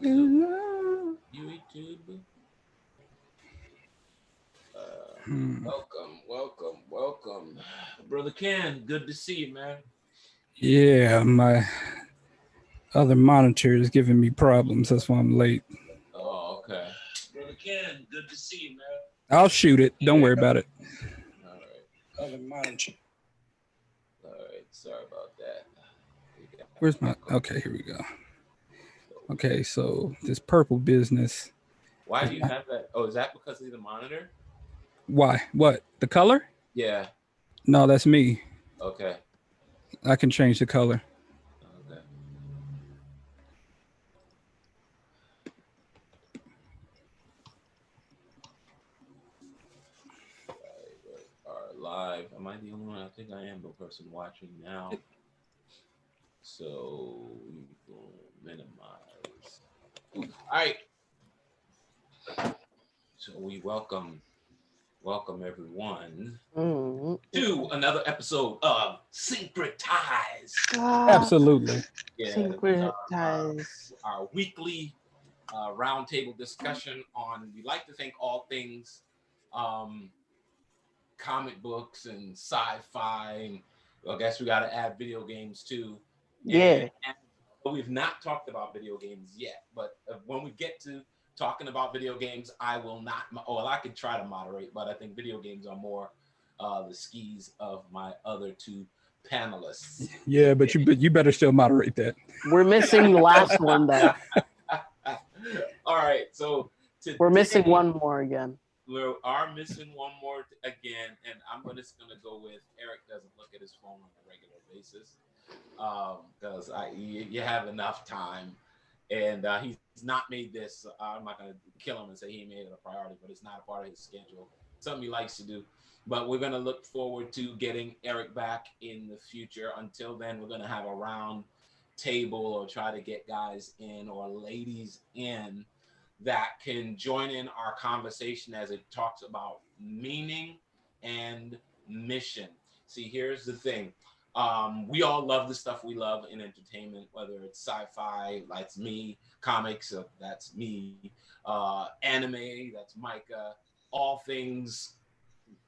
YouTube. Welcome. Brother Ken, good to see you, man. Yeah, my other monitor is giving me problems. That's why I'm late. Oh, okay. Brother Ken, good to see you, man. I'll shoot it. Don't worry about it. All right. Other monitor. All right. Sorry about that. We got Where's my? Okay, here we go. Okay, so this purple business. Why do you have that? Oh, is that because of the monitor? Why? What? The color? Yeah. No, that's me. Okay. I can change the color. Okay. All right. Live. Am I the only one? I think I am the person watching now. So we will minimize. All right. So we welcome everyone to another episode of Syncretize. Absolutely. Yeah, this is Syncretize. our weekly roundtable discussion on. We like to think all things um, comic books and sci-fi. And I guess we got to add video games too. Yeah. But we've not talked about video games yet. But when we get to talking about video games, I will not. Oh, well, I could try to moderate, but I think video games are more the skis of my other two panelists. Yeah, but you better still moderate that. We're missing the last one though. All right, so We're missing today, one more again. we are missing one more again, and I'm just gonna go with Eric doesn't look at his phone on a regular basis because you have enough time, and he's not made this. I'm not gonna kill him and say he made it a priority, but it's not a part of his schedule. Something he likes to do. But we're gonna look forward to getting Eric back in the future. Until then, we're gonna have a round table or try to get guys in or ladies in that can join in our conversation as it talks about meaning and mission. See, here's the thing. We all love the stuff we love in entertainment, whether it's sci-fi, that's me, comics, that's me, anime, that's Micah, all things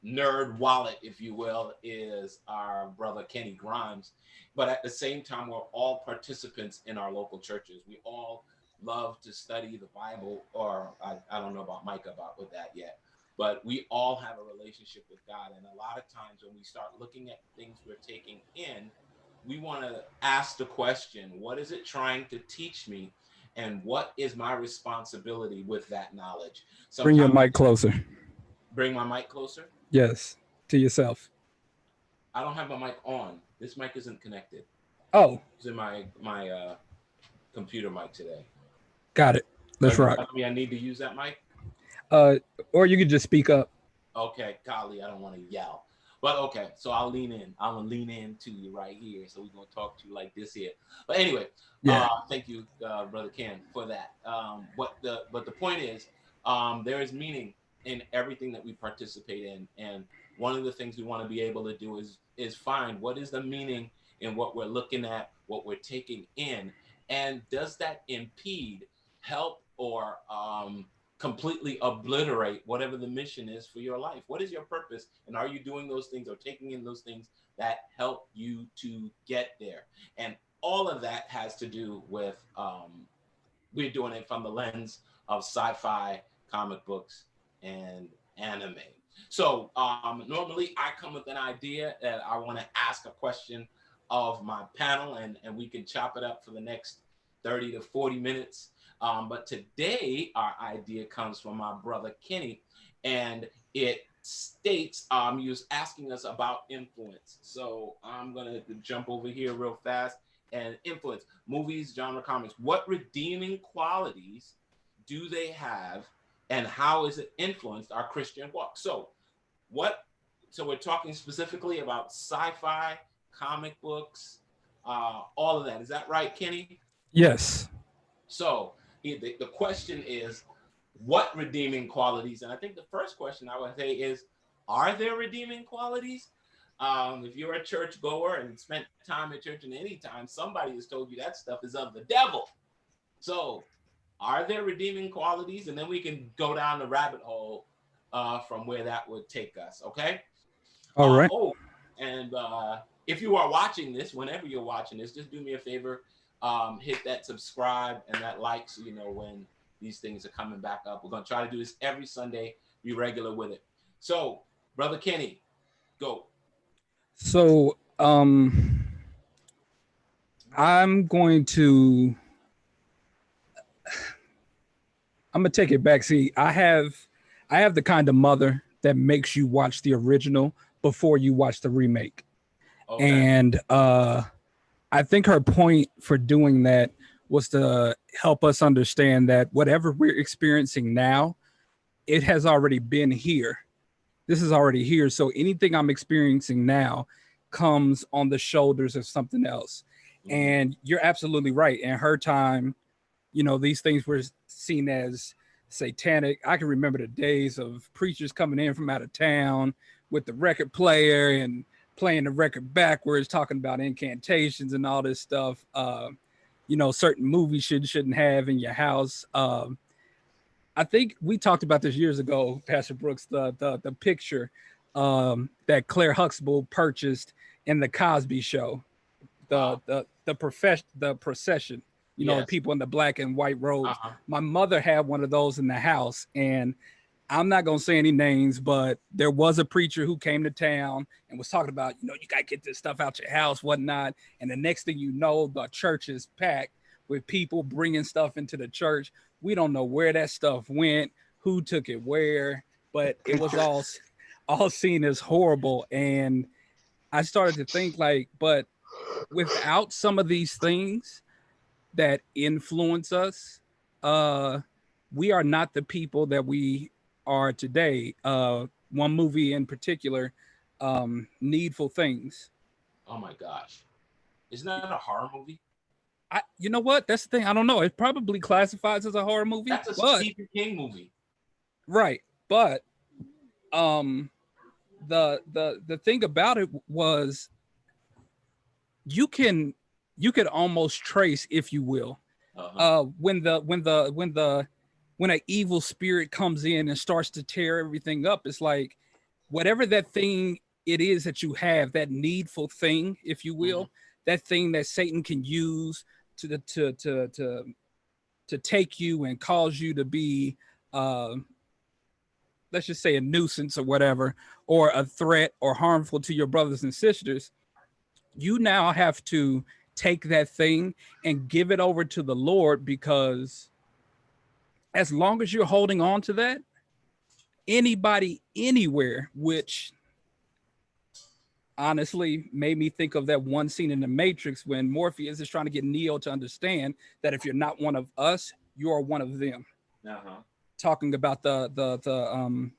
nerd wallet, if you will, is our brother Kenny Grimes. But at the same time, we're all participants in our local churches. We all love to study the Bible, or I don't know about Micah about with that yet, but we all have a relationship with God. And a lot of times when we start looking at things we're taking in, we want to ask the question, what is it trying to teach me? And what is my responsibility with that knowledge? Bring your Sometimes mic closer. bring my mic closer. Yes, to yourself. I don't have my mic on. This mic isn't connected. Oh, It's in my computer mic today. got it. Are Let's you rock. telling me I need to use that mic? Uh, or you could just speak up. Okay, golly, I don't want to yell. But okay, so I'll lean in. I'm gonna lean in to you right here. So we're gonna talk to you like this here. But anyway, Yeah. thank you, brother Ken, for that. But the point is, there is meaning in everything that we participate in, and one of the things we want to be able to do is find what is the meaning in what we're looking at, what we're taking in, and does that impede, help, or completely obliterate whatever the mission is for your life? What is your purpose? And are you doing those things or taking in those things that help you to get there? And all of that has to do with we're doing it from the lens of sci-fi, comic books, and anime. So normally I come with an idea that I want to ask a question of my panel, and we can chop it up for the next 30 to 40 minutes. But today, our idea comes from my brother Kenny, and it states he was asking us about influence. So I'm going to jump over here real fast. And influence, movies, genre, comics. What redeeming qualities do they have, and how is it influenced our Christian walk? What? So we're talking specifically about sci-fi, comic books, all of that. Is that right, Kenny? Yes. So the question is, what redeeming qualities? And I think the first question I would say is, are there redeeming qualities? If you're a church goer and spent time at church, and any time somebody has told you that stuff is of the devil. So Are there redeeming qualities? And then we can go down the rabbit hole from where that would take us. Okay. All right. Oh, and if you are watching this, whenever you're watching this, just do me a favor, hit that subscribe and that like so you know when these things are coming back up. We're gonna try to do this every Sunday. Be regular with it. So, brother Kenny, go. So, I'm going to I'm gonna take it back. See, I have the kind of mother that makes you watch the original before you watch the remake. Okay. And I think her point for doing that was to help us understand that whatever we're experiencing now, it has already been here. This is already here. So anything I'm experiencing now comes on the shoulders of something else. Mhm. And you're absolutely right. In her time, these things were seen as satanic. I can remember the days of preachers coming in from out of town with the record player and playing the record backwards, talking about incantations and all this stuff. Certain movies shouldn't have in your house. I think we talked about this years ago, Pastor Brooks, the picture that Claire Huxtable purchased in the Cosby Show, Wow. the procession, the Yes. people in the black and white robes. Uh-huh. My mother had one of those in the house, and I'm not gonna say any names, but there was a preacher who came to town and was talking about, you gotta get this stuff out your house, whatnot. And the next thing you know, the church is packed with people bringing stuff into the church. We don't know where that stuff went, who took it where, but it was all seen as horrible. And I started to think like, but without some of these things that influence us, uh, we are not the people that we are today. One movie in particular, Needful Things. Oh my gosh. Isn't that a horror movie? You know what? That's the thing. I don't know. It probably classifies as a horror movie, That's a but Stephen King movie. right. But um, the thing about it was you could almost trace, if you will, Uh-huh. when an evil spirit comes in and starts to tear everything up. It's like whatever that thing it is that you have, that needful thing, if you Mm-hmm. will, that thing that Satan can use to take you and cause you to be uh let's just say a nuisance or whatever, or a threat or harmful to your brothers and sisters. You now have to take that thing and give it over to the Lord, because as long as you're holding on to that, anybody anywhere, which honestly made me think of that one scene in the Matrix when Morpheus is trying to get Neo to understand that if you're not one of us, you are one of them. Uh-huh. Talking about the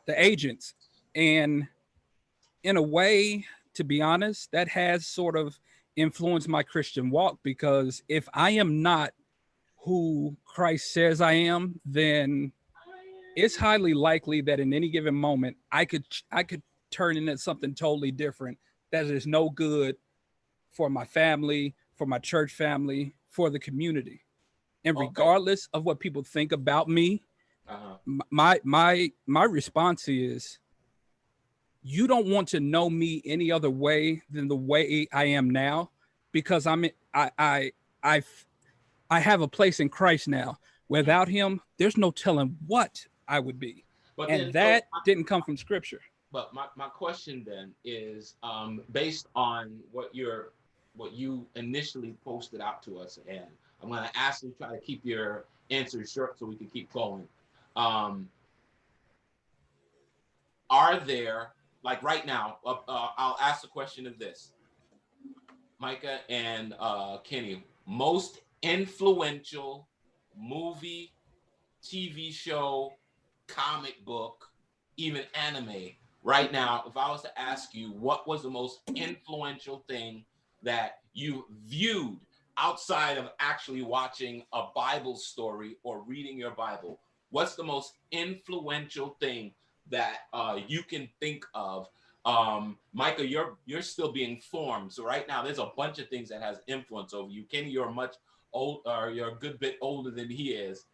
agents. And in a way, to be honest, that has sort of influenced my Christian walk, because if I am not who Christ says I am, then it's highly likely that in any given moment I could turn into something totally different that is no good for my family, for my church family, for the community. And Okay. regardless of what people think about me, Uh-huh. my response is, you don't want to know me any other way than the way I am now, because I I have a place in Christ now. Mm. Without him, there's no telling what I would be. But And then so that didn't come from scripture. but my question then is based on what you initially posted out to us, and I'm going to ask you to try to keep your answers short so we can keep going. Um, are there, like right now, I'll ask the question of this, Micah and Kenny, most influential movie, TV show, comic book, even anime right now, if I was to ask you what was the most influential thing that you viewed outside of actually watching a Bible story or reading your Bible, what's the most influential thing that you can think of Micah, you're still being formed. So right now, there's a bunch of things that has influence over you. Kenny, you're much old, or you're a good bit older than he is.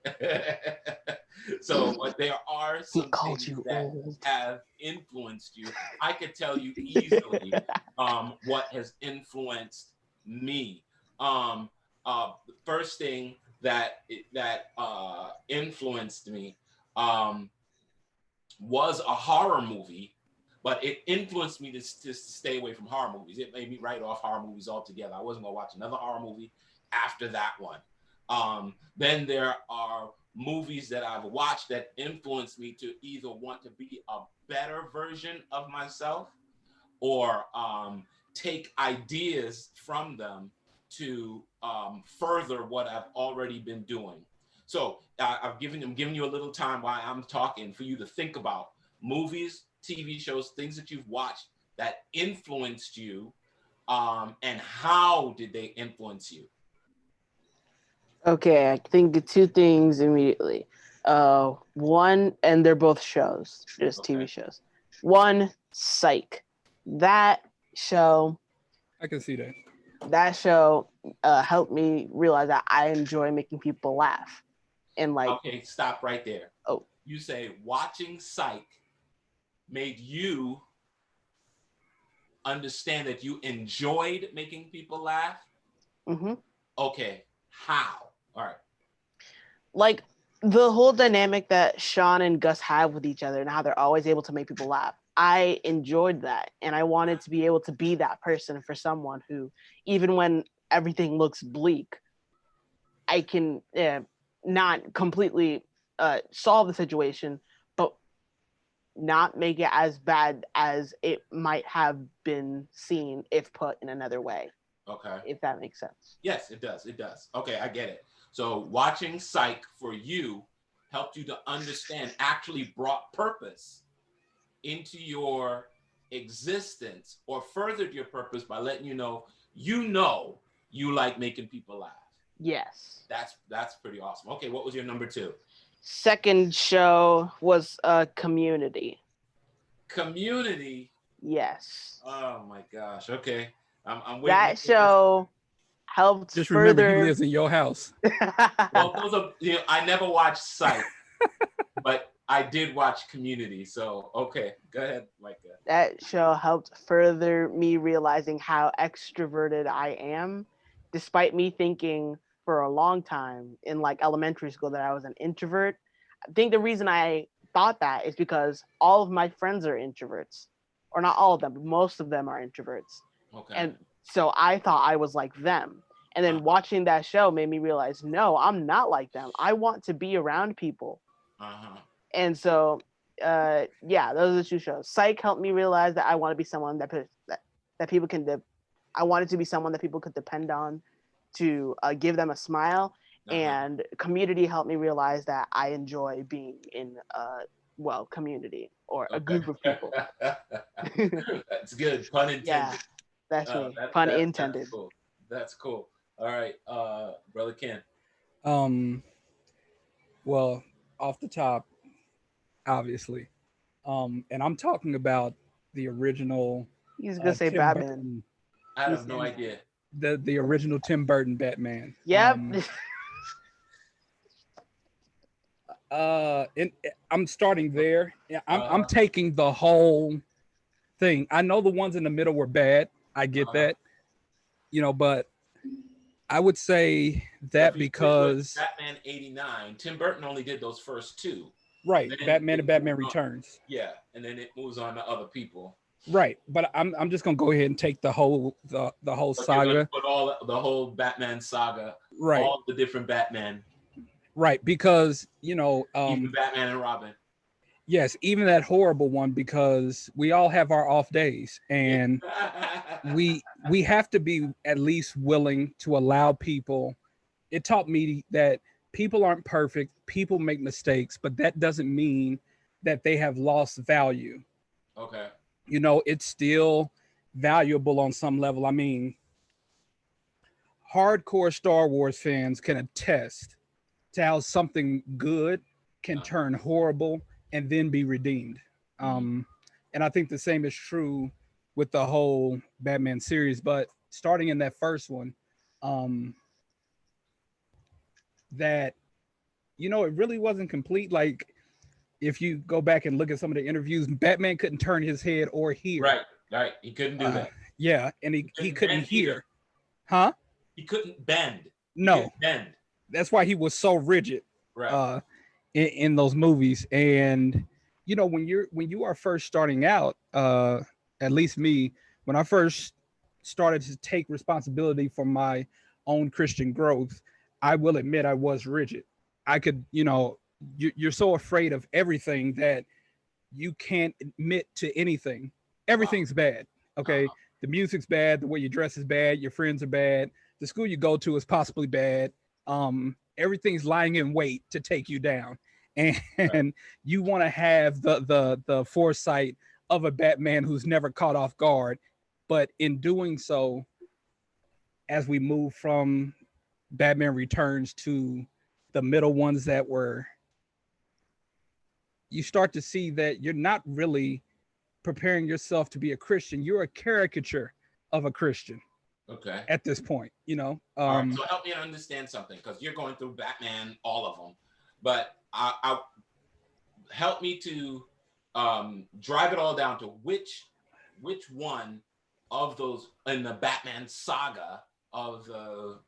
So, but there are He some called things you that old. have influenced you. I could tell you easily what has influenced me. The first thing that influenced me was a horror movie, but it influenced me to stay away from horror movies. It made me write off horror movies altogether. I wasn't gonna watch another horror movie after that one. Then there are movies that I've watched that influenced me to either want to be a better version of myself or take ideas from them to further what I've already been doing. So I'm giving you a little time while I'm talking for you to think about movies, TV shows, things that you've watched that influenced you, and how did they influence you? Okay, I think of two things immediately. One, and they're both shows, just Okay. TV shows. One, Psych. That show, I can see that. helped me realize that I enjoy making people laugh. And like, Okay, stop right there. oh, You say watching Psych made you understand that you enjoyed making people laugh. mm-hmm. Okay, how? All right. Like the whole dynamic that Sean and Gus have with each other and how they're always able to make people laugh. I enjoyed that, and I wanted to be able to be that person for someone who, even when everything looks bleak, I can not completely solve the situation, but not make it as bad as it might have been seen if put in another way. Okay. If that makes sense. Yes, it does. It does. Okay, I get it. So watching Psych for you helped you to understand, actually brought purpose into your existence, or furthered your purpose by letting you know you like making people laugh. Yes. That's pretty awesome. Okay, what was your number two? Second show was Community. Community. Yes. Oh my gosh. Okay. I'm waiting. That show helped Just remember, he further. lives in your house. Well, those are, I never watched Psych, but I did watch Community. So okay, go ahead, Micah. That show helped further me realizing how extroverted I am, despite me thinking for a long time in like elementary school that I was an introvert. I think the reason I thought that is because all of my friends are introverts, or not all of them, but most of them are introverts. Okay. And so I thought I was like them. And then watching that show made me realize, no, I'm not like them. I want to be around people. And so, yeah, those are the two shows. Psych helped me realize that I want to be someone that people can. I wanted to be someone that people could depend on to give them a smile. And Community helped me realize that I enjoy being in community or a group of people. That's good. Pun intended. Yeah, that's me. Pun intended. That's cool. That's cool. All right, brother Ken. Well, off the top, obviously, and I'm talking about the original. He's gonna say Tim Batman. Burton, I have no idea. the original Tim Burton Batman. Yep. I'm starting there. Yeah, I'm taking the whole thing. I know the ones in the middle were bad. I get that, but I would say that because Batman '89, Tim Burton only did those first two. Right, Batman and Batman Returns. Yeah, and then it moves on to other people. Right, but I'm just gonna go ahead and take the whole saga. Put all the whole Batman saga. Right. All the different Batman. Right, because even Batman and Robin. Yes, even that horrible one, because we all have our off days, and we have to be at least willing to allow people. It taught me that people aren't perfect, people make mistakes, but that doesn't mean that they have lost value. Okay. It's still valuable on some level. I mean, hardcore Star Wars fans can attest to how something good can turn horrible and then be redeemed. And I think the same is true with the whole Batman series. But starting in that first one, that it really wasn't complete. Like if you go back and look at some of the interviews, Batman couldn't turn his head or hear. Right. He couldn't do that. Yeah, and he couldn't hear. Either. Huh? He couldn't bend. No. Bend. That's why he was so rigid. Right. In those movies. And when you are first starting out, at least me, when I first started to take responsibility for my own Christian growth, I will admit I was rigid. I could, you're so afraid of everything that you can't admit to anything. Everything's bad. Okay. The music's bad. The way you dress is bad. Your friends are bad. The school you go to is possibly bad. Everything's lying in wait to take you down. And you want to have the foresight of a Batman who's never caught off guard. But in doing so, as we move from Batman Returns to the middle ones that were, you start to see that you're not really preparing yourself to be a Christian. You're a caricature of a Christian. Okay. At this point, All right, so help me understand something, because you're going through Batman, all of them, but I help me to drive it all down to which one of those in the Batman saga of the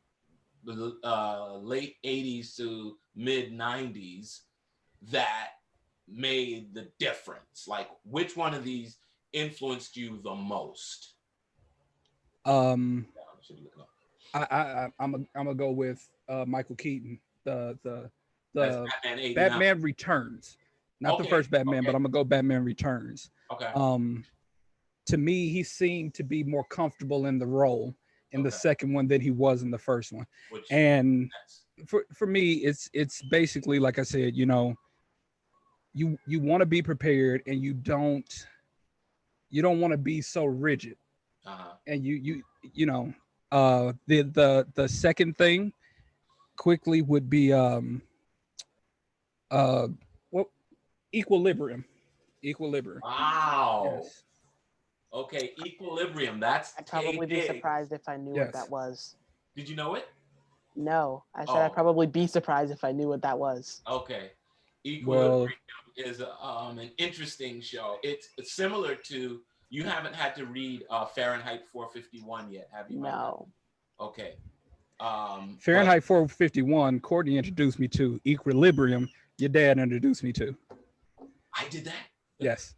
late 80s to mid 90s that made the difference. Like, which one of these influenced you the most? I'm gonna go with Michael Keaton, the Batman Returns, not the first Batman, but I'm gonna go Batman Returns. Okay. To me, he seemed to be more comfortable in the role in the second one than he was in the first one. And for me, it's basically like I said, you want to be prepared, and you don't want to be so rigid. And the second thing quickly would be equilibrium. Wow. Yes. Okay, equilibrium. I'd probably be surprised if I knew what that was. Did you know it? No, I said I'd probably be surprised if I knew what that was. Okay. Equilibrium is an interesting show. It's similar to, you haven't had to read Fahrenheit 451 yet, have you? No. Okay. Fahrenheit 451, Courtney introduced me to. Equilibrium, your dad introduced me to. I did that? Yes.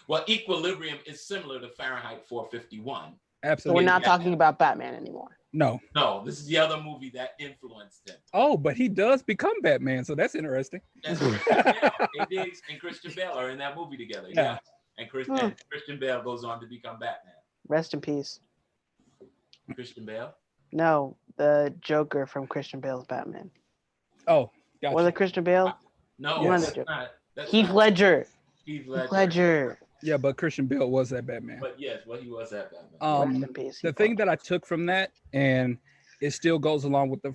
Well, Equilibrium is similar to Fahrenheit 451. Absolutely. So we're not talking about Batman anymore. No, this is the other movie that influenced him. Oh, but he does become Batman, so that's interesting. That's Christian Bale. Diggs and Christian Bale are in that movie together. Yeah. And Christian Bale goes on to become Batman. Rest in peace. Christian Bale? No, the Joker from Christian Bale's Batman. Oh, gotcha. Was it Christian Bale? No, that's not. Heath Ledger. Heath Ledger. Yeah, but Christian Bale was that Batman. But yes, he was that Batman. Rest in peace. The thing that I took from that, and it still goes along with the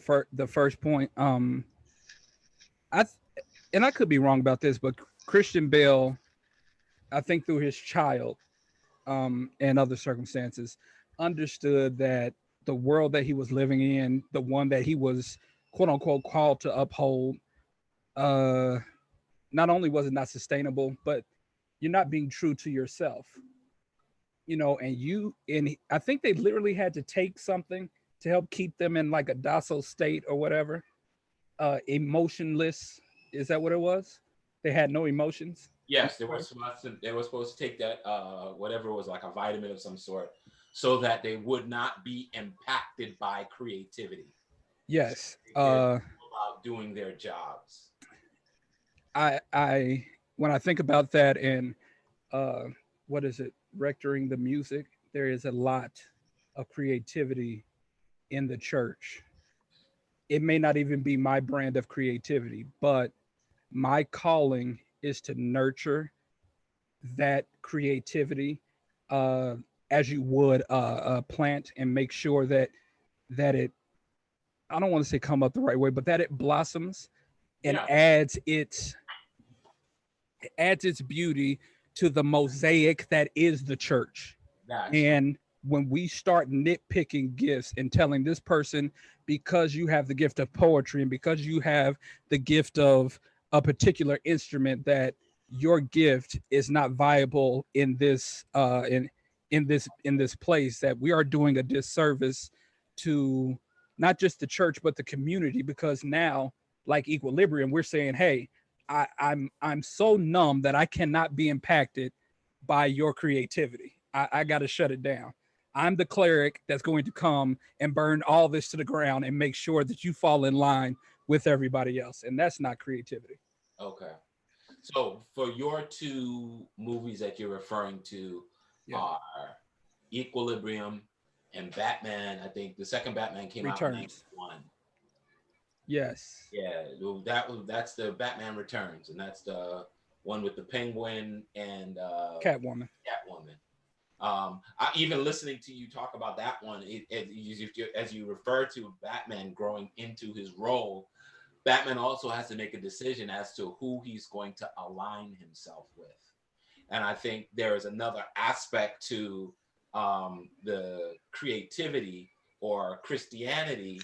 first point. I could be wrong about this, but Christian Bale, I think through his child, and other circumstances, understood that the world that he was living in, the one that he was quote unquote called to uphold, not only was it not sustainable, but you're not being true to yourself. And I think they literally had to take something to help keep them in like a docile state or whatever. Emotionless. Is that what it was? They had no emotions. Yes, they were supposed to take that whatever it was, like a vitamin of some sort, so that they would not be impacted by creativity. Yes. About doing their jobs. I when I think about that, and what is it, rectoring the music, there is a lot of creativity in the church. It may not even be my brand of creativity, but my calling is to nurture that creativity as you would a plant, and make sure that it, I don't want to say come up the right way, but that it blossoms and adds its beauty to the mosaic that is the church. And when we start nitpicking gifts and telling this person, because you have the gift of poetry and because you have the gift of a particular instrument, that your gift is not viable in this in this place, that we are doing a disservice to not just the church but the community. Because now, like Equilibrium, we're saying, hey, I'm so numb that I cannot be impacted by your creativity. I got to shut it down. I'm the cleric that's going to come and burn all this to the ground and make sure that you fall in line with everybody else. And that's not creativity. Okay. So for your two movies that you're referring to are Equilibrium and Batman. I think the second Batman came out in 91. Yes. Yeah, that's the Batman Returns, and that's the one with the Penguin and Catwoman. Even listening to you talk about that one, as you refer to Batman growing into his role, Batman also has to make a decision as to who he's going to align himself with. And I think there is another aspect to the creativity or Christianity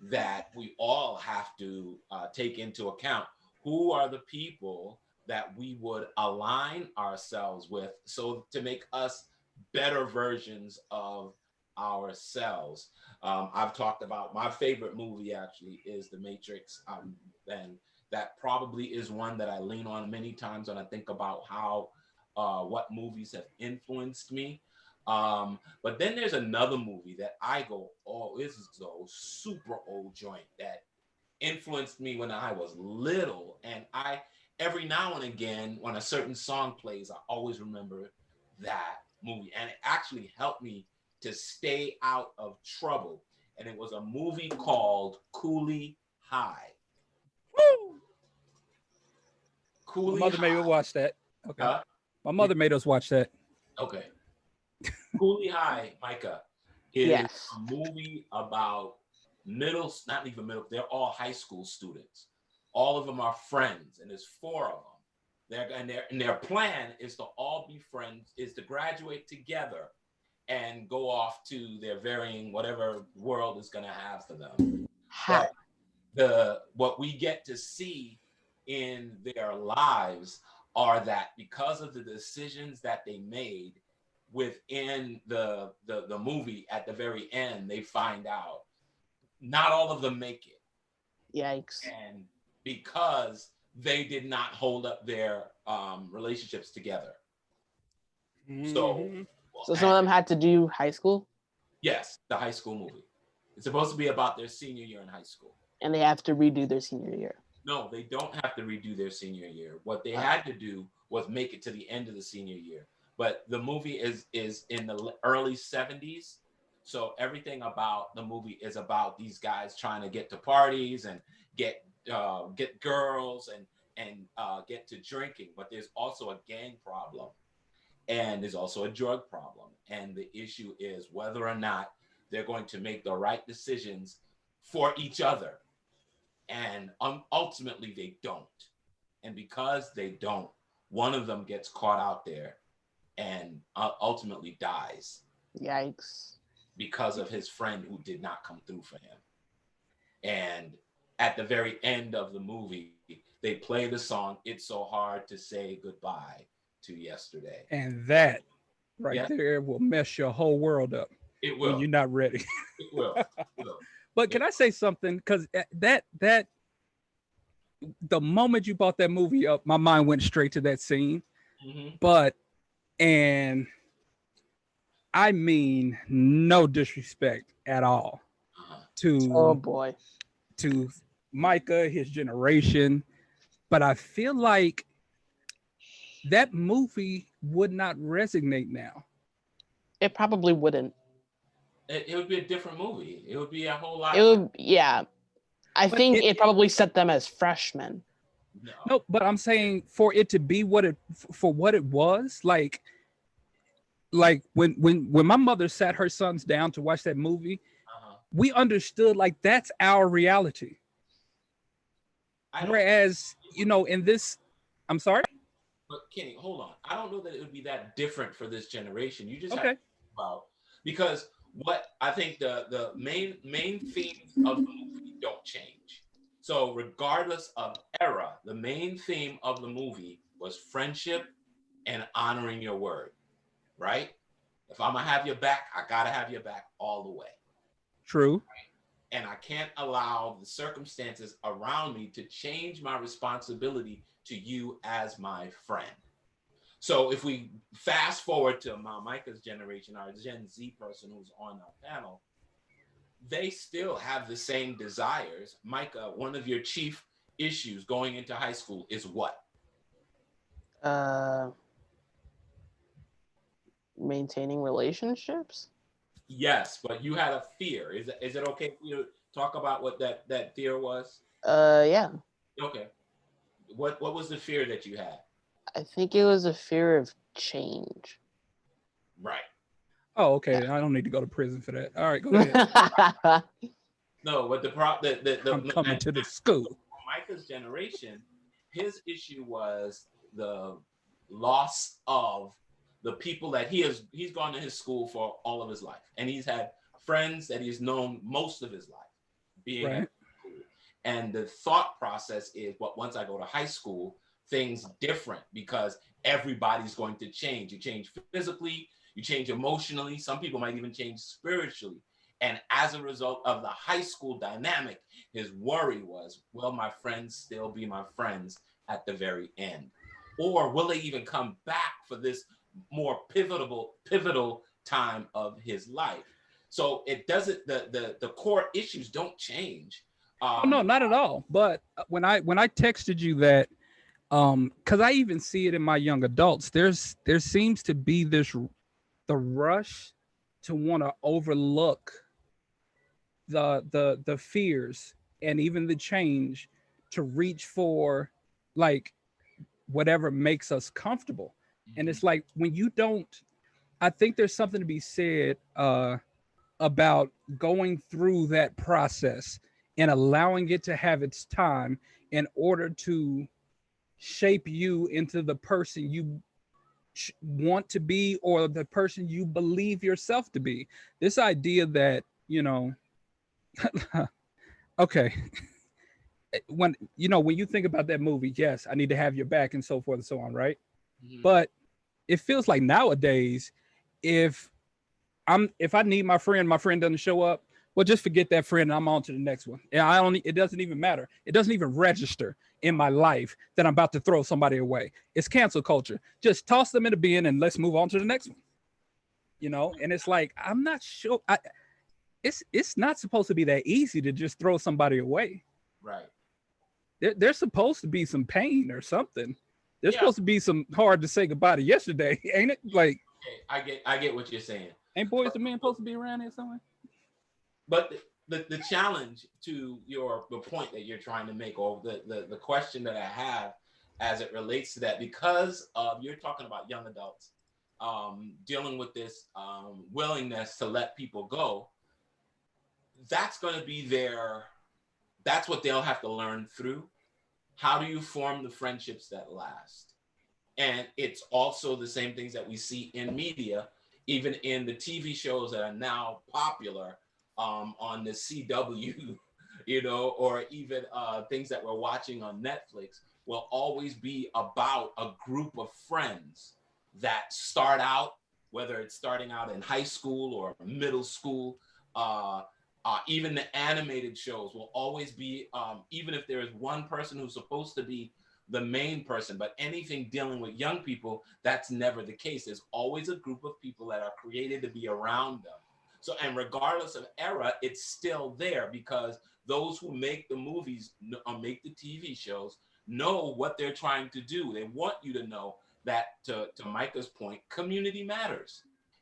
that we all have to take into account. Who are the people that we would align ourselves with so to make us better versions of ourselves? I've talked about my favorite movie actually is The Matrix, and that probably is one that I lean on many times when I think about how what movies have influenced me. But then there's another movie that I go, oh, this is a super old joint that influenced me when I was little, and I every now and again when a certain song plays, I always remember that movie, and it actually helped me to stay out of trouble. And it was a movie called Coolie High. Woo! Coolie My mother made me watch that. Okay. My mother made us watch that. Okay. Coolie High, Micah, is a movie about not even middle, they're all high school students. All of them are friends, and there's 4 of them. Their plan is to all be friends, is to graduate together and go off to their varying whatever world is going to have for them. But what we get to see in their lives are that because of the decisions that they made within the movie, at the very end, they find out not all of them make it. Yikes. And because they did not hold up their relationships together. Mm-hmm. So some of them had to do high school? Yes, the high school movie. It's supposed to be about their senior year in high school. And they have to redo their senior year. No, they don't have to redo their senior year. What they had to do was make it to the end of the senior year. But the movie is in the early 70s. So everything about the movie is about these guys trying to get to parties and get girls and get to drinking. But there's also a gang problem. And there's also a drug problem. And the issue is whether or not they're going to make the right decisions for each other. And ultimately, they don't. And because they don't, one of them gets caught out there and ultimately dies. Yikes. Because of his friend who did not come through for him. And at the very end of the movie, they play the song, "It's So Hard to Say Goodbye to Yesterday." And that there will mess your whole world up. It will. When you're not ready. It will. But can I say something? Because that the moment you brought that movie up, my mind went straight to that scene. Mm-hmm. And I mean no disrespect at all to to Micah, his generation, but I feel like that movie would not resonate now. It probably wouldn't. It would be a different movie. It would be a whole lot. It would, yeah. I think it probably set them as freshmen. No, but I'm saying for it to be what it was, like when my mother sat her sons down to watch that movie, we understood like that's our reality. Whereas, in this, I'm sorry? But Kenny, hold on. I don't know that it would be that different for this generation. You just have to Okay. think about, because what I think the main themes of the movie don't change. So regardless of era, the main theme of the movie was friendship and honoring your word, right? If I'm gonna have your back, I gotta have your back all the way. True. And I can't allow the circumstances around me to change my responsibility to you as my friend. So if we fast forward to Micah's generation, our Gen Z person who's on our panel, they still have the same desires. Micah, one of your chief issues going into high school is what? Uh, Maintaining relationships. Yes, but you had a fear. Is it okay for you to talk about what that fear was? Yeah. Okay. What was the fear that you had? I think it was a fear of change. Right. Oh, okay. I don't need to go to prison for that. All right, go ahead. No, but the prop the I'm coming to the school. Micah's generation, his issue was the loss of the people that he's gone to his school for all of his life, and he's had friends that he's known most of his life being Right. at school. And the thought process is, but once I go to high school, things different because everybody's going to change. You change physically, you change emotionally, some people might even change spiritually. And as a result of the high school dynamic, his worry was, will my friends still be my friends at the very end? Or will they even come back for this more pivotal time of his life? So it doesn't, the core issues don't change. Oh no, not at all. But when I texted you that, because I even see it in my young adults, there seems to be the rush to want to overlook the fears and even the change to reach for like whatever makes us comfortable. And Mhm. it's like when you don't, I think there's something to be said about going through that process and allowing it to have its time in order to shape you into the person you want to be or the person you believe yourself to be. This idea that, okay, when you think about that movie, yes, I need to have your back and so forth and so on, right? Mhm. But it feels like nowadays, if if I need my friend doesn't show up, well, just forget that friend and I'm on to the next one. And I don't, it doesn't even matter. It doesn't even register in my life that I'm about to throw somebody away. It's cancel culture. Just toss them in the bin and let's move on to the next one. And it's like, I'm not sure. It's not supposed to be that easy to just throw somebody away. Right. There's supposed to be some pain or something. There's Yeah. supposed to be some hard to say goodbye to yesterday, ain't it? Like, Okay. I get what you're saying. ain't boys the men supposed to be around here somewhere? But the challenge to the point that you're trying to make, or the question that I have as it relates to that, because you're talking about young adults dealing with this willingness to let people go, that's going to be that's what they'll have to learn through. How do you form the friendships that last? And it's also the same things that we see in media, even in the TV shows that are now popular on the CW, or even things that we're watching on Netflix, will always be about a group of friends that start out, whether it's starting out in high school or middle school. Even the animated shows will always be, even if there is one person who's supposed to be the main person, but anything dealing with young people, that's never the case. There's always a group of people that are created to be around them. So, and regardless of era, it's still there because those who make the movies or make the TV shows know what they're trying to do. They want you to know that, to Micah's point, community matters.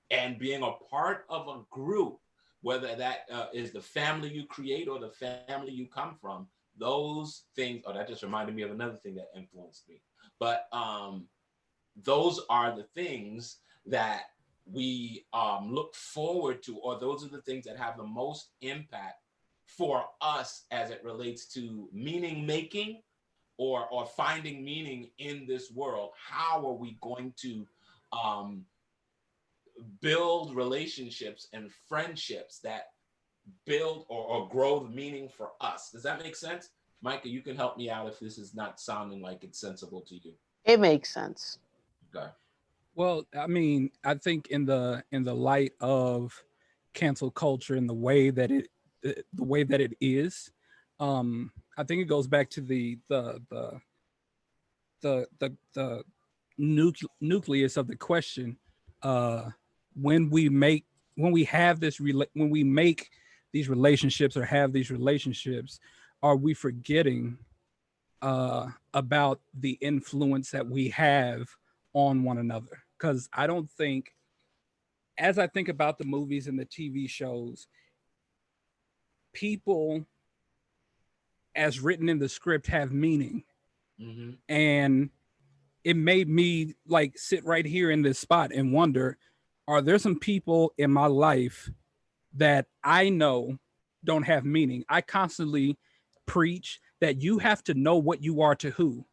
And being a part of a group, whether that is the family you create or the family you come from, those things, oh, that just reminded me of another thing that influenced me. But those are the things that we look forward to, or those are the things that have the most impact for us as it relates to meaning making or finding meaning in this world, how are we going to build relationships and friendships that build or grow the meaning for us? Does that make sense? Micah, you can help me out if this is not sounding like it's sensible to you. It makes sense. Okay. Well, I mean, I think in the light of cancel culture and the way that it is, I think it goes back to the nucleus of the question. Uh, when we make when we have when we make these relationships or have these relationships, are we forgetting about the influence that we have on one another? Because I don't think, as I think about the movies and the TV shows, people as written in the script have meaning. Mm-hmm. And it made me like sit right here in this spot and wonder, are there some people in my life that I know don't have meaning? I constantly preach that you have to know what you are to who.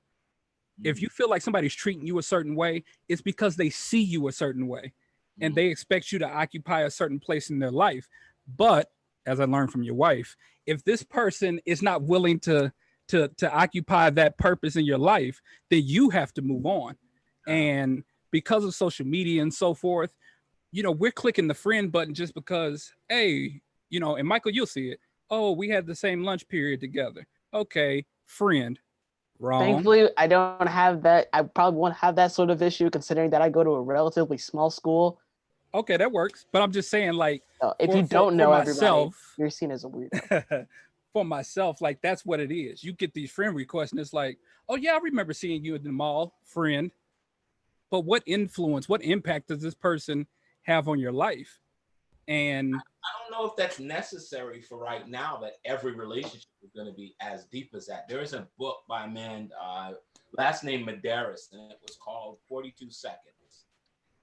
If you feel like somebody's treating you a certain way, it's because they see you a certain way and they expect you to occupy a certain place in their life. But as I learned from your wife, if this person is not willing to occupy that purpose in your life, then you have to move on. And because of social media and so forth, we're clicking the friend button just because, hey, and Michael, you'll see it. Oh, we had the same lunch period together. Okay, friend. Wrong. Thankfully, I don't have that. I probably won't have that sort of issue, considering that I go to a relatively small school. Okay, that works. But I'm just saying, like, if you don't know everybody, myself, you're seen as a weirdo. for myself, like, that's what it is. You get these friend requests, and it's like, oh yeah, I remember seeing you at the mall, friend. But what influence, what impact does this person have on your life? And I don't know if that's necessary for right now, that every relationship is going to be as deep as that. There is a book by a man, last name Medeiros, and it was called 42 Seconds.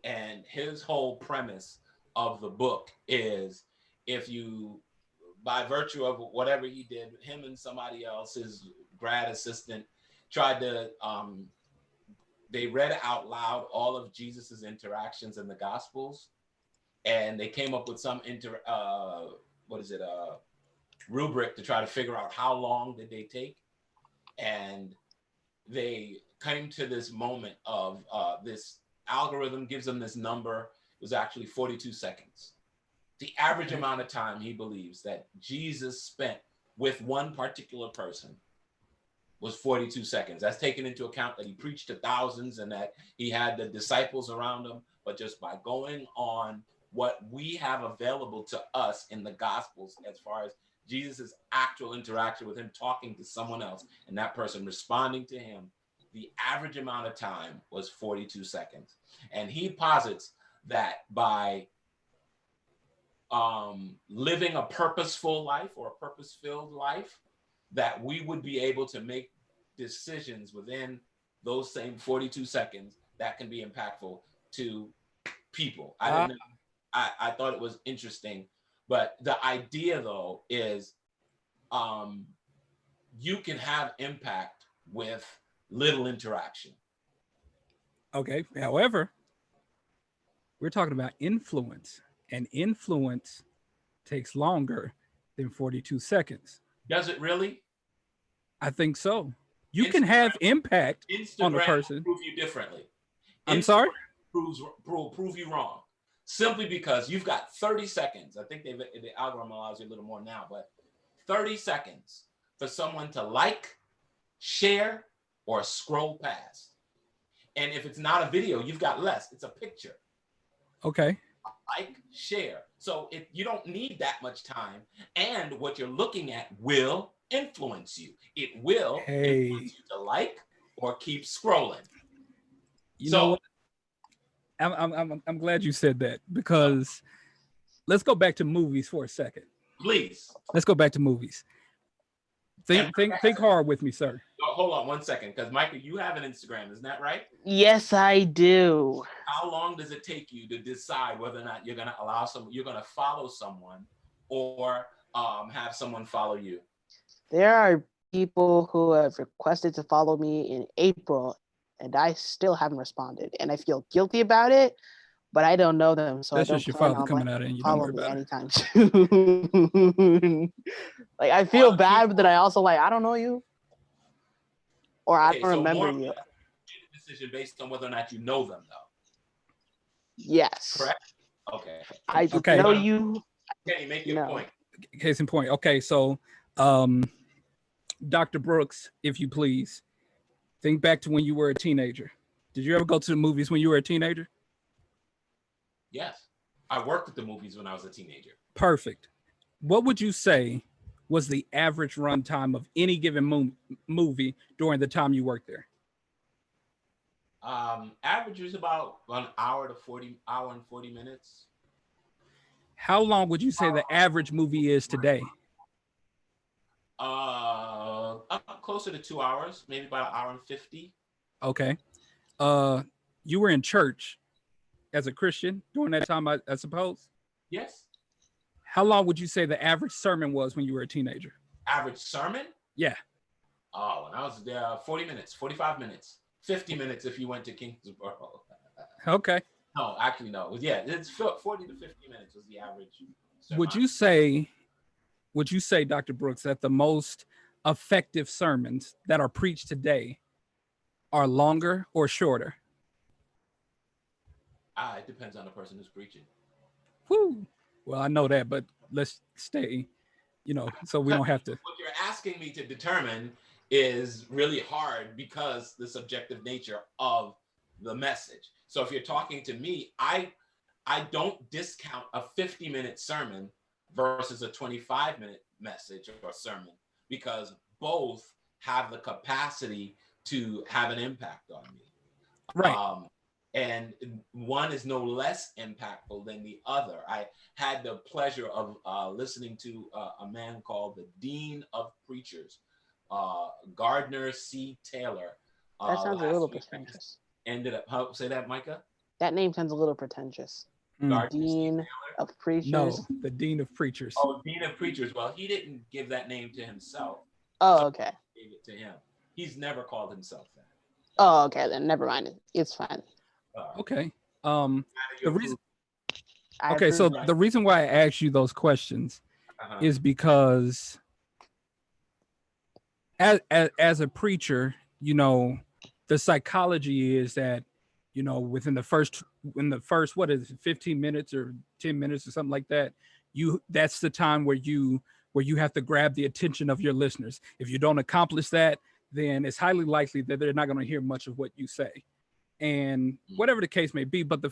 And his whole premise of the book is, if you, by virtue of whatever he did, him and somebody else, his grad assistant, tried to, they read out loud all of Jesus's interactions in the Gospels, and they came up with some rubric to try to figure out how long did they take, and they came to this moment of this algorithm gives them this number. It was actually 42 seconds. The average amount of time he believes that Jesus spent with one particular person was 42 seconds. That's taken into account that he preached to thousands and that he had the disciples around him. But just by going on what we have available to us in the Gospels, as far as Jesus's actual interaction with him, talking to someone else and that person responding to him, the average amount of time was 42 seconds. And he posits that by living a purposeful life or a purpose-filled life, that we would be able to make decisions within those same 42 seconds that can be impactful to people. I thought it was interesting, but the idea though is you can have impact with little interaction. Okay. However, we're talking about influence, and influence takes longer than 42 seconds. Does it really? I think so. You can have impact on a person. Prove you differently. I'm sorry? Prove you wrong. Simply because you've got 30 seconds. I think the algorithm allows you a little more now, but 30 seconds for someone to like, share, or scroll past. And if it's not a video, you've got less. It's a picture. Okay. Like, share. So you don't need that much time. And what you're looking at will influence you. It will influence you to like or keep scrolling. You know what? I'm glad you said that, because let's go back to movies for a second. Please. Let's go back to movies. Think hard with me, sir. Hold on 1 second, because Michael, you have an Instagram, isn't that right? Yes, I do. How long does it take you to decide whether or not you're going to follow someone or have someone follow you? There are people who have requested to follow me in April, and I still haven't responded, and I feel guilty about it, but I don't know them, so That's I don't just your plan father on coming out and you don't follow worry me about it. anytime soon. Like, I feel bad, but then I also like, I don't know you, or I don't remember you. Decision based on whether or not you know them, though. Yes. Correct. Okay. I know you. Okay, make your point. Case in point. Okay, so Dr. Brooks, if you please, think back to when you were a teenager. Did you ever go to the movies when you were a teenager? Yes. I worked at the movies when I was a teenager. Perfect. What would you say was the average runtime of any given movie during the time you worked there? Average is about an hour and 40 minutes. How long would you say the average movie is today? Up closer to 2 hours, maybe about an hour and 50. Okay. You were in church as a Christian during that time, I suppose? Yes. How long would you say the average sermon was when you were a teenager? Average sermon? Yeah. Oh, when I was there, 40 minutes, 45 minutes, 50 minutes if you went to Kingsborough. Okay. No, actually, no. Yeah, it's 40 to 50 minutes was the average sermon. Would you say, Dr. Brooks, that the most effective sermons that are preached today are longer or shorter? It depends on the person who's preaching. Whew. Well, I know that, but let's stay, so we don't have to. What you're asking me to determine is really hard because the subjective nature of the message. So if you're talking to me, I don't discount a 50-minute sermon versus a 25-minute message or sermon because both have the capacity to have an impact on me. Right. And one is no less impactful than the other. I had the pleasure of listening to a man called the Dean of Preachers, Gardner C. Taylor. That sounds a little pretentious. Say that, Micah? That name sounds a little pretentious. Dean of Preachers? No, the Dean of Preachers. Oh, Dean of Preachers. Well, he didn't give that name to himself. Oh, okay. He gave it to him. He's never called himself that. Oh, okay, then never mind. It's fine. Okay. The reason why I asked you those questions is because as a preacher, the psychology is that, within the first, what is it, 15 minutes or 10 minutes or something like that, that's the time where you have to grab the attention of your listeners. If you don't accomplish that, then it's highly likely that they're not going to hear much of what you say. And whatever the case may be, but the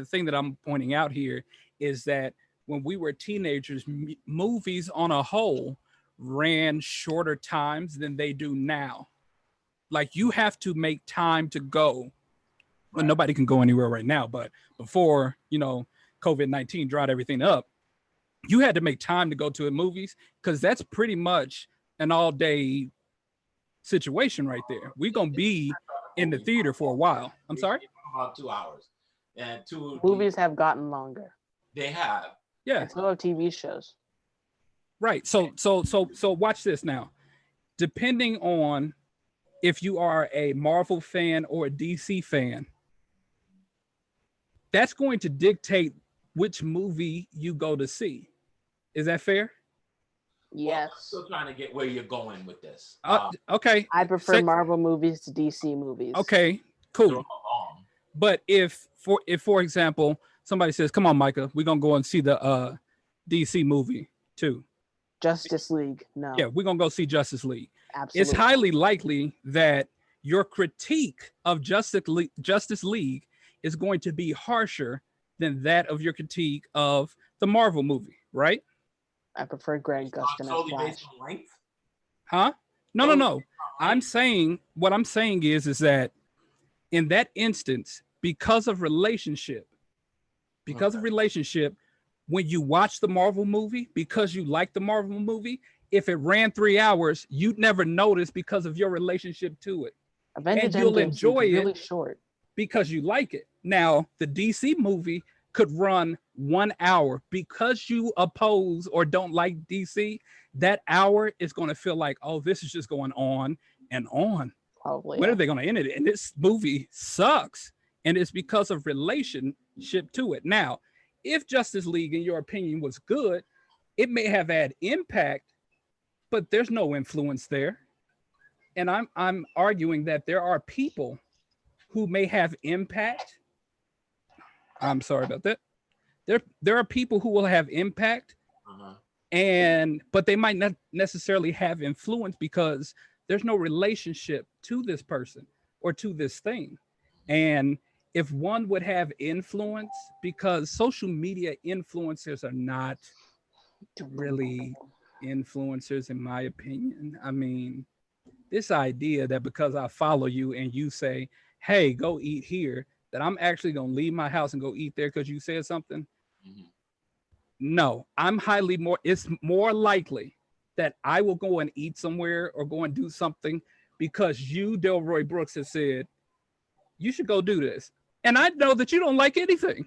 thing that I'm pointing out here is that when we were teenagers, movies on a whole ran shorter times than they do now. Like, you have to make time to go. Well, nobody can go anywhere right now, but before, COVID-19 dried everything up, you had to make time to go to the movies because that's pretty much an all-day situation right there. We're going to be in the theater for a while. I'm sorry? About 2 hours. And movies have gotten longer. They have. Yeah. And so have TV shows. Right. So watch this now. Depending on if you are a Marvel fan or a DC fan, that's going to dictate which movie you go to see. Is that fair? Yes. Well, I'm still trying to get where you're going with this. Okay. I prefer Marvel movies to DC movies. Okay, cool. But if for example, somebody says, "Come on, Micah, we're gonna go and see the DC movie too." Justice League. No. Yeah, we're gonna go see Justice League. Absolutely. It's highly likely that your critique of Justice League is going to be harsher than that of your critique of the Marvel movie, right? I prefer Grant Gustin as Flash. Huh? No. What I'm saying is that in that instance, because of relationship, when you watch the Marvel movie, because you like the Marvel movie, if it ran 3 hours, you'd never notice because of your relationship to it. Avengers and you'll Endgame enjoy really it short because you like it. Now, the DC movie could run 1 hour, because you oppose or don't like DC, that hour is going to feel like, oh, this is just going on and on. Probably. When Yeah. are they going to end it? And this movie sucks. And it's because of relationship to it. Now, if Justice League, in your opinion, was good, it may have had impact, but there's no influence there. And I'm arguing that there are people who may have impact. I'm sorry about that. There are people who will have impact, but they might not necessarily have influence because there's no relationship to this person or to this thing. And if one would have influence, because social media influencers are not really influencers, in my opinion. I mean, this idea that because I follow you and you say, hey, go eat here, that I'm actually going to leave my house and go eat there because you said something. No, it's more likely that I will go and eat somewhere or go and do something because you, Delroy Brooks, has said, you should go do this. And I know that you don't like anything.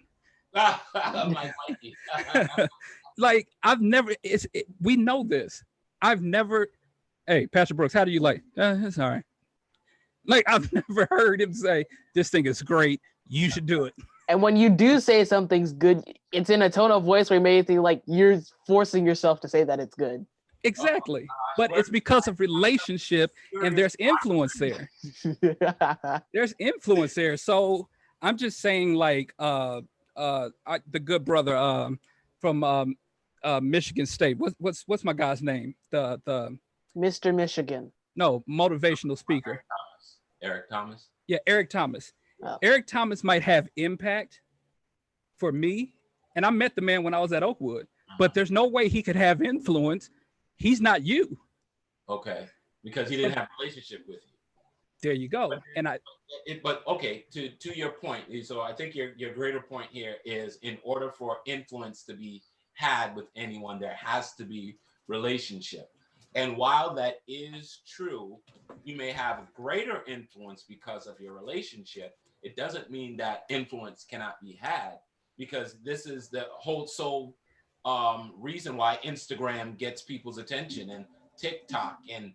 Like, we know this. I've never, hey, Pastor Brooks, how do you like? It's all right. Like, I've never heard him say, this thing is great, you should do it. And when you do say something's good, it's in a tone of voice where you may think like you're forcing yourself to say that it's good. Exactly. But it's because of relationship and there's influence there. There's influence there. So I'm just saying, like, the good brother from Michigan State. What's my guy's name? The Mr. Michigan. No, motivational speaker. Eric Thomas. Yeah, Eric Thomas. Oh. Eric Thomas might have impact for me. And I met the man when I was at Oakwood, but there's no way he could have influence. He's not you. Okay. Because he didn't have a relationship with you. There you go. But okay, to your point, so I think your greater point here is, in order for influence to be had with anyone, there has to be relationship. And while that is true, you may have greater influence because of your relationship. It doesn't mean that influence cannot be had, because this is the whole sole reason why Instagram gets people's attention, and TikTok, and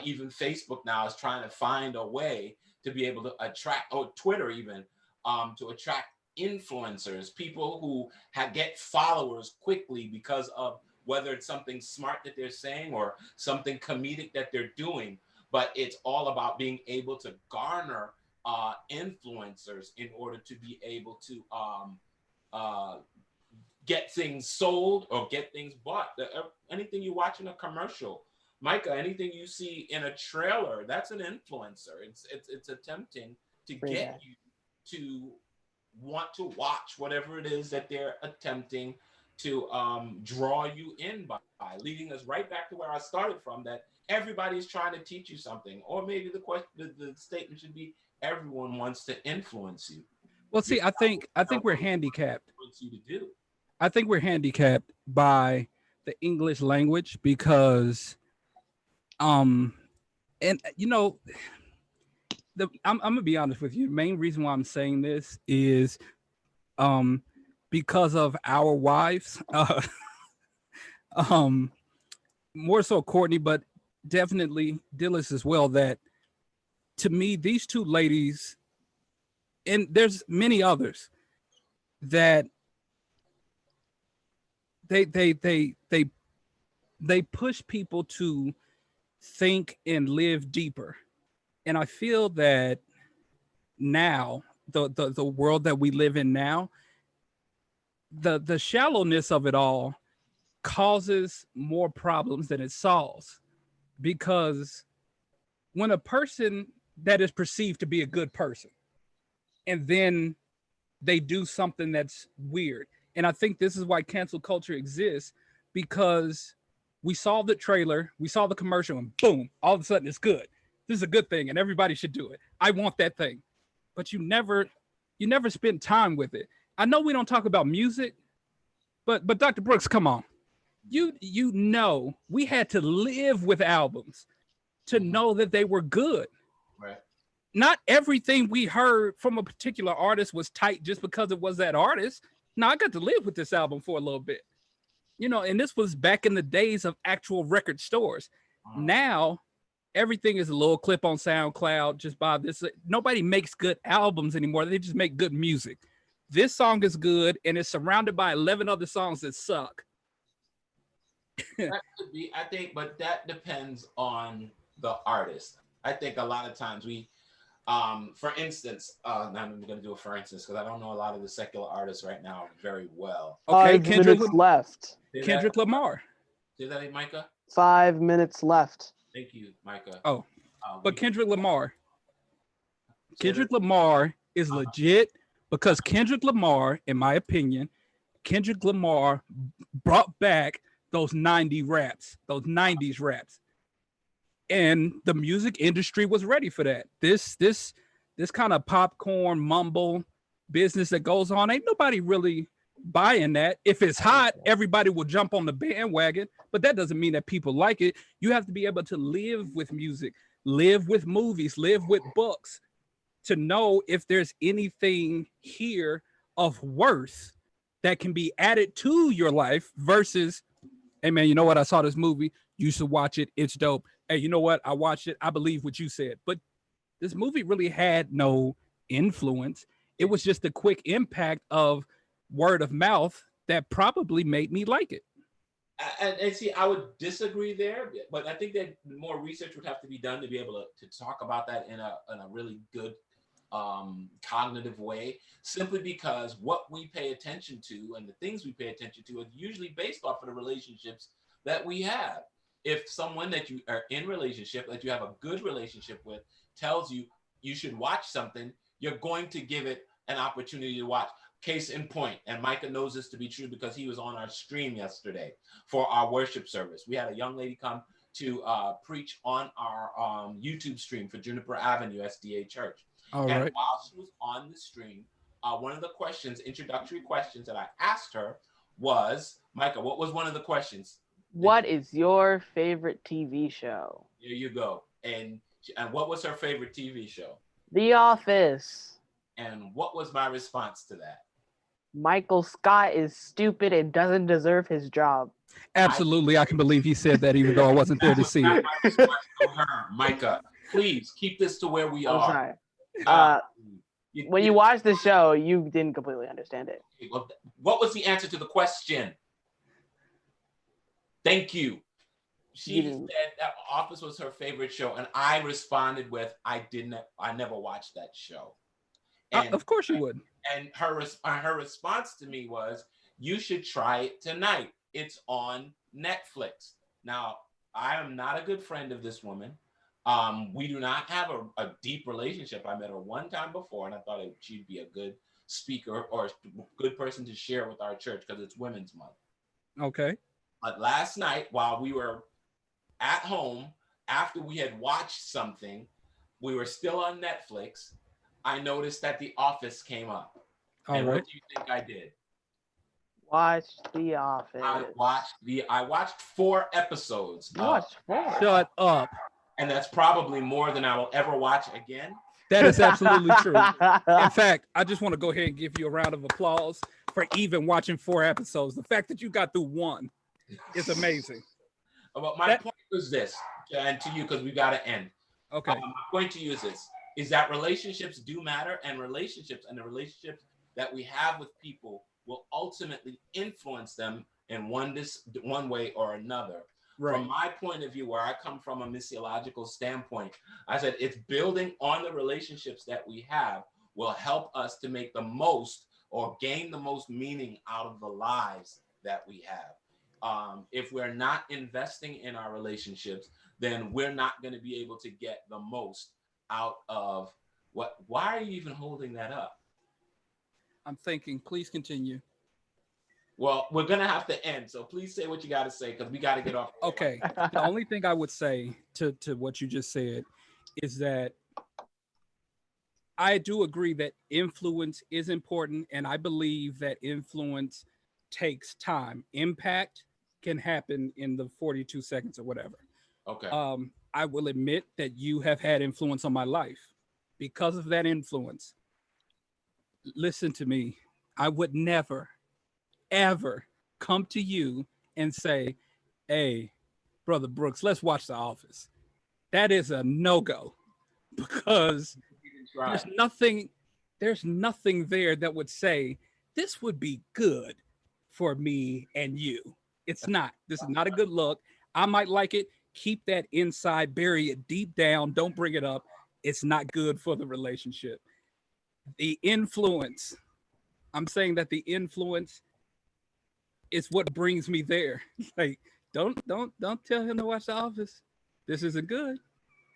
even Facebook now is trying to find a way to be able to attract, or Twitter even, to attract influencers, people who get followers quickly because of whether it's something smart that they're saying or something comedic that they're doing. But it's all about being able to garner influencers in order to be able to get things sold or get things bought. Anything you watch in a commercial, Micah, anything you see in a trailer, that's an influencer. It's attempting to get you to want to watch whatever it is that they're attempting to draw you in by, leading us right back to where I started from, that everybody's trying to teach you something. Or maybe the statement should be, everyone wants to influence you. Well, see, I think we're handicapped. You to do. I think we're handicapped by the English language because, and you know, I'm gonna be honest with you. The main reason why I'm saying this is, because of our wives, more so Courtney, but definitely Dillis as well. That, to me, these two ladies, and there's many others, that they push people to think and live deeper. And I feel that now, the world that we live in now, the shallowness of it all causes more problems than it solves. Because when a person that is perceived to be a good person, and then they do something that's weird, and I think this is why cancel culture exists, because we saw the trailer, we saw the commercial, and boom, all of a sudden it's good. This is a good thing and everybody should do it. I want that thing. But you never spend time with it. I know we don't talk about music, but Dr. Brooks, come on. You know, we had to live with albums to know that they were good. Right. Not everything we heard from a particular artist was tight just because it was that artist. Now I got to live with this album for a little bit, you know, and this was back in the days of actual record stores. Now everything is a little clip on SoundCloud. Just buy this. Nobody makes good albums anymore. They just make good music. This song is good, and it's surrounded by 11 other songs that suck. That could be, I think, but that depends on the artist. I think a lot of times we, for instance, now I'm going to do a for instance because I don't know a lot of the secular artists right now very well. Okay, 5 minutes left. Kendrick Lamar. Say that, Micah? 5 minutes left. Thank you, Micah. Oh, but Kendrick Lamar. Kendrick Lamar is legit because Kendrick Lamar, in my opinion, Kendrick Lamar brought back those 90s raps. And the music industry was ready for that. This kind of popcorn mumble business that goes on, ain't nobody really buying that. If it's hot, everybody will jump on the bandwagon, but that doesn't mean that people like it. You have to be able to live with music, live with movies, live with books to know if there's anything here of worth that can be added to your life versus, hey man, you know what? I saw this movie. You should watch it. It's dope. Hey, you know what? I watched it. I believe what you said. But this movie really had no influence. It was just a quick impact of word of mouth that probably made me like it. And see, I would disagree there, but I think that more research would have to be done to be able to talk about that in a really good cognitive way, simply because what we pay attention to and the things we pay attention to are usually based off of the relationships that we have. If someone that you are in relationship, that you have a good relationship with, tells you you should watch something, you're going to give it an opportunity to watch. Case in point, and Micah knows this to be true because he was on our stream yesterday for our worship service. We had a young lady come to preach on our YouTube stream for Juniper Avenue SDA Church. All and right. While she was on the stream, one of the introductory questions that I asked her was, Micah, what was one of the questions? What is your favorite TV show? There you go. And what was her favorite TV show? The Office. And what was my response to that? Michael Scott is stupid and doesn't deserve his job. Absolutely. I can believe he said that even though I wasn't there to see it. Micah, please keep this to where we I'm are. sorry. When you watched the show, you didn't completely understand it. What was the answer to the question? Thank you. She said that Office was her favorite show, and I responded with, I never watched that show. And, of course you would. And her response to me was, you should try it tonight. It's on Netflix. Now, I am not a good friend of this woman. We do not have a deep relationship. I met her one time before, and I thought she'd be a good speaker or a good person to share with our church because it's Women's Month. Okay. But last night, while we were at home, after we had watched something, we were still on Netflix, I noticed that The Office came up. What do you think I did? Watched The Office. I watched 4 episodes. You watched 4? Shut up. And that's probably more than I will ever watch again. That is absolutely true. In fact, I just want to go ahead and give you a round of applause for even watching 4 episodes. The fact that you got through 1 is amazing. But my point was this, and to you, because we got to end. Okay. My point to you is this, is that relationships do matter, and the relationships that we have with people will ultimately influence them in one way or another. Right. From my point of view, where I come from a missiological standpoint, I said it's building on the relationships that we have will help us to make the most or gain the most meaning out of the lives that we have. If we're not investing in our relationships, then we're not going to be able to get the most out of what. Why are you even holding that up? I'm thinking, please continue. Well, we're going to have to end. So please say what you got to say because we got to get off. Okay. The only thing I would say to what you just said is that I do agree that influence is important. And I believe that influence takes time. Impact can happen in the 42 seconds or whatever. Okay. I will admit that you have had influence on my life. Because of that influence, listen to me. I would never, ever come to you and say, "Hey, brother Brooks, let's watch The Office." That is a no-go because there's Right. nothing there's nothing there that would say this would be good for me and you. It's not. This is not a good look. I might like it. Keep that inside, bury it deep down. Don't bring it up. It's not good for the relationship. The influence, I'm saying that the influence is what brings me there. Like, don't tell him to watch The Office. This isn't good.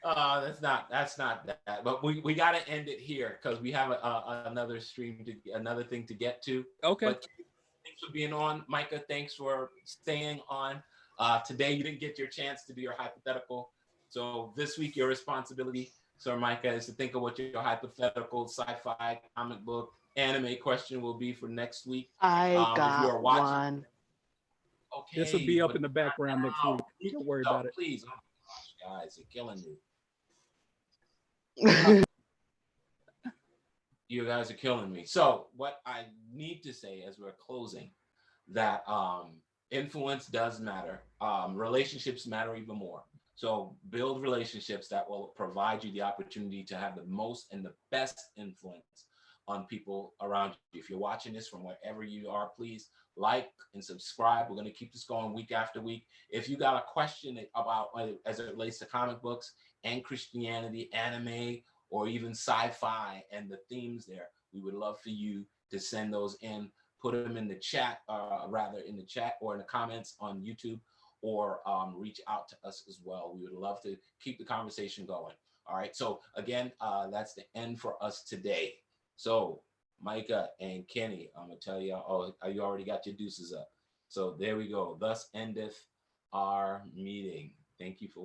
That's not that. But we got to end it here because we have another stream to another thing to get to. Okay. But thanks for being on, Micah. Thanks for staying on. Today you didn't get your chance to do your hypothetical, so this week your responsibility, Sir Micah, is to think of what your hypothetical sci-fi comic book anime question will be for next week. I If you got are watching, one. This will okay, be up but in the background next now, week. Don't worry about it. please. Oh my gosh, guys, you're killing me. You guys are killing me. So what I need to say as we're closing, that influence does matter. Relationships matter even more. So build relationships that will provide you the opportunity to have the most and the best influence on people around you. If you're watching this from wherever you are, please like and subscribe. We're going to keep this going week after week. If you got a question about as it relates to comic books and Christianity, anime, or even sci-fi and the themes there, we would love for you to send those in. Put them in the chat, rather in the chat or in the comments on YouTube, or reach out to us as well. We would love to keep the conversation going. All right. So again, that's the end for us today. So Micah and Kenny, I'm gonna tell you. Oh, you already got your deuces up. So there we go. Thus endeth our meeting. Thank you for